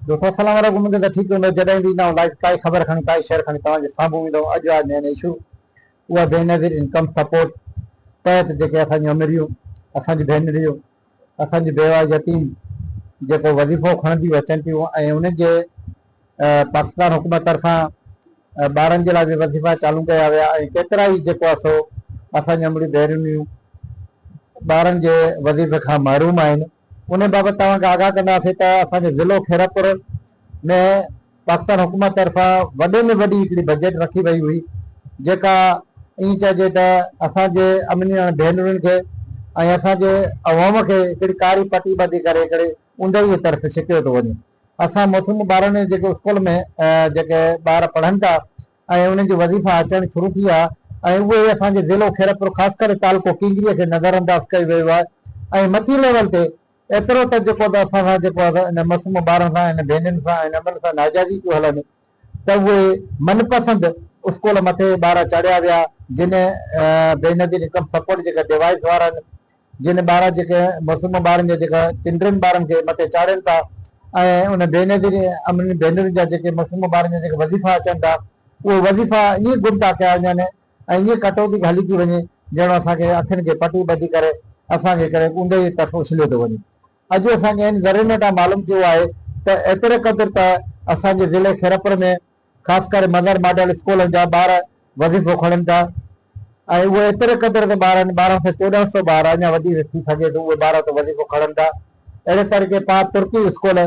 दोस्तों अस्सलाम वालेकुम। मुझे तो ठीक हूंदो जॾहिं बि ईंदा लाइव काई ख़बर खणी काई शेयर खणी तव्हांजे साम्हूं ईंदो। अॼु आहे नए इशू उहा बेनज़ीर इनकम सपोर्ट तहत जेके असांजी अमीरियूं, असांजी भेनरियूं, असांजी बेवा यतीम जेको वज़ीफ़ो खणंदियूं अचनि पियूं ऐं उन्हनि जे पाकिस्तान हुकूमत तरफ़ां ॿारनि जे लाइ बि वज़ीफ़ा चालू कया विया ऐं केतिरा ई जेको आहे सो असांजी अमड़ियूं भेनरियूं ॿारनि जे वज़ीफ़े खां महरूम आहिनि। उन बाबति तव्हांखे आगाह कंदासीं त असांजे ज़िलो खैरपुर में पाकिस्तान हुकूमत तरफ़ां वॾे में वॾी हिकिड़ी बजट रखी वई हुई, जेका ईअं चइजे त असांजे अमड़ियुनि भेनरुनि खे ऐं असांजे अवाम खे हिकिड़ी कारी पटी ॿधी करे हिकिड़े ऊंदहि तरफ़ छिकियो थो वञे। असां मौसम ॿारनि जेके स्कूल में जेके ॿार पढ़नि था ऐं उन्हनि जो वज़ीफ़ा अचणु शुरू थी विया ऐं उहे असांजे ज़िलो खैरपुर ख़ासि करे तालुको किंगरीअ खे नज़रअंदाज़ कयो वियो आहे ऐं मथी लेवल ते एतिरो त जेको त असां सां जेको आहे इन मसूम ॿारनि सां हिन भेनरुनि सां हिन अमन सां नाजाइज़ी थियूं हलनि त उहे मनपसंदि स्कूल मथे ॿार चाढ़िया विया, जिन बेनज़ीर इनकम सपोर्ट जेका डिवाइस वारा आहिनि, जिन ॿार जेके मसूम ॿारनि जा जेका चिल्ड्रन ॿारनि खे मथे चाढ़नि था ऐं उन बेनज़ीर अमन भेनरुनि जा जेके मसूम ॿारनि जा जेके वज़ीफ़ा अचनि था उहे वज़ीफ़ा ईअं गुम था कया वञनि ऐं ईअं कटौती हली थी वञे ॼणो असांखे अखियुनि खे पटी ॿधी करे असांखे करे ऊंदहि तरफ़ उछलियो थो वञे। अॼु असांखे इन ज़रिए तां मालूम थियो आहे त एतिरे क़दुरु त असांजे ज़िले खैरपुर में ख़ासि करे मदर मॉडल स्कूलनि जा ॿार वज़ीफ़ो खणनि था ऐं उहे एतिरे क़दुरु ते ॿारनि 1200 ॿार अञा वधी थी सघे थो उहे ॿार त वज़ीफ़ो खणनि था। अहिड़े तरीक़े पाक तुर्की स्कूल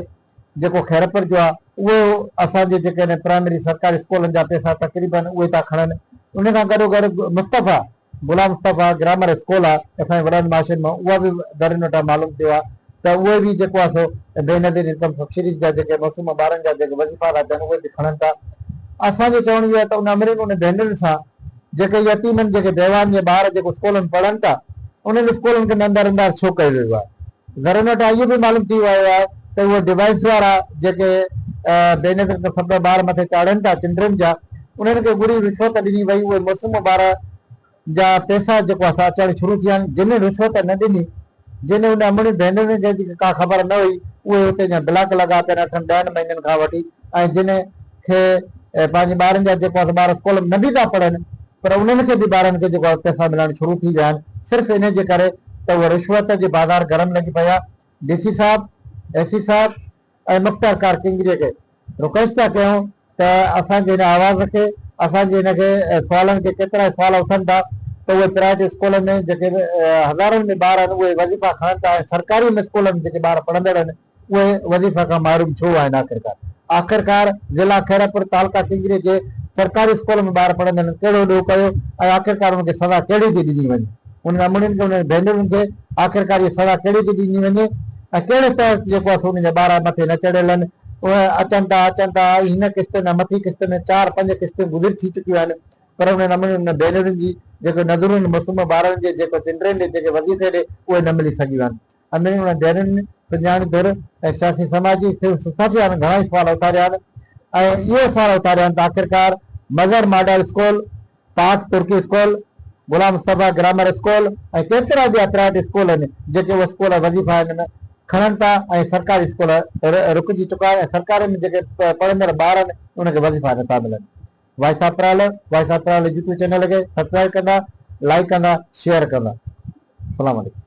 जेको खैरपुर जो आहे उहो असांजे जेके प्राइमरी सरकारी स्कूलनि जा पैसा तक़रीबन उहे था खणनि। उन सां गॾोगॾु मुस्तफ़ा गुलाम मुस्तफ़ा ग्रामर स्कूल आहे असांजे वॾनि माशियुनि मां, उहा बि दरिन वटां मालूम थियो आहे त उहे बि जेको आहे सो बेनज़ीर इनकम सब्सिडीज़ जा जेके मसूम ॿारनि जा जेके वज़ीफ़ा था अचनि उहे बि खणनि था। असांजो चवणु इहो आहे त उन अमरीन उन भेनरुनि सां जेके यतीमनि जेके बेवान जे ॿार जेको स्कूलनि में पढ़नि था उन्हनि स्कूलनि खे नज़रअंदाज़ छो कयो वियो आहे। दरिन वटां इहो बि मालूम थी वियो आहे त उहे डिवाइस वारा जेके बेनज़ीर इनकम सपोर्ट ॿार मथे चाढ़नि था चिल्ड्रन जा, उन्हनि खे घुरी रिश्वत ॾिनी वई। उहे मसूम ॿार जा पैसा जेको असां अचणु शुरू थिया आहिनि, जिन रिश्वत न ॾिनी, जिन उन अमड़ी भेनरुनि खे का ख़बर न हुई, उहे हुते जा ब्लॉक लॻा पिया 8-10 महीननि खां वठी ऐं जिन खे पंहिंजे ॿारनि जा जेको आहे ॿार स्कूल में न बि था पढ़नि पर उन्हनि खे बि ॿारनि खे जेको आहे पैसा मिलणु शुरू थी विया आहिनि सिर्फ़ु इन जे करे त उहे रिश्वत जे बाज़ार गरम लॻी पिया। DC साहब, SC साहब ऐं मुख़्तार कार किंगरीअ खे रिक्वेस्ट था कयूं त असांजे हिन आवाज़ खे, असांजे हिनखे सुवालनि खे केतिरा सुवाल उथनि था त उहे प्राइवेट स्कूलनि में जेके हज़ारनि में ॿार आहिनि उहे वज़ीफ़ा खणनि था ऐं सरकारी स्कूलनि में जेके ॿार पढ़ंदड़ आहिनि उहे वज़ीफ़ा खां महरूम छो आहिनि। आख़िरकार ज़िला खैरपुर तालुका किंगरीअ जे सरकारी स्कूल में ॿार पढ़ंदा आहिनि, कहिड़ो ॾोह कयो ऐं आख़िरकार उनखे सज़ा कहिड़ी थी ॾिनी वञे, उन अमड़ियुनि खे उन भेनरुनि खे आख़िरकार इहा सज़ा कहिड़ी थी ॾिनी वञे ऐं कहिड़े तहत जेको आहे उन जा ॿार मथे न चढ़ियल आहिनि। उहे अचनि था हिन किस्त में मथी किस्त में 4-5 किस्तूं गुज़िर थी चुकियूं आहिनि पर उन नमूने भेनरुनि जी जेके नज़रुनि मसूम ॿारनि जे जेको चिल्ड्रन जे जेके वज़ीफ़े ॾे उहे न मिली सघियूं आहिनि। अमीर उन भेनरुनि सुञाणी धुर ऐं सियासी समाजी सफ़ियान घणा ई सुवाल उथारिया आहिनि ऐं इहे सुवाल उथारिया आहिनि त आख़िरकार मदर मॉडल स्कूल, पाक तुर्की स्कूल, गुलाम मुस्तफ़ा ग्रामर स्कूल ऐं केतिरा ॿिया प्राइवेट स्कूल आहिनि जेके उहे स्कूल वज़ीफ़ा आहिनि खणनि था ऐं सरकारी स्कूल रुकिजी चुका आहिनि ऐं सरकारी में जेके पढ़ंदड़ ॿार आहिनि उनखे वज़ीफ़ा नथा मिलनि। Voice of trial YouTube channel खे सब्सक्राइब कंदा, लाइक कंदा, शेयर कंदा। अस्सलाम वालेकुम।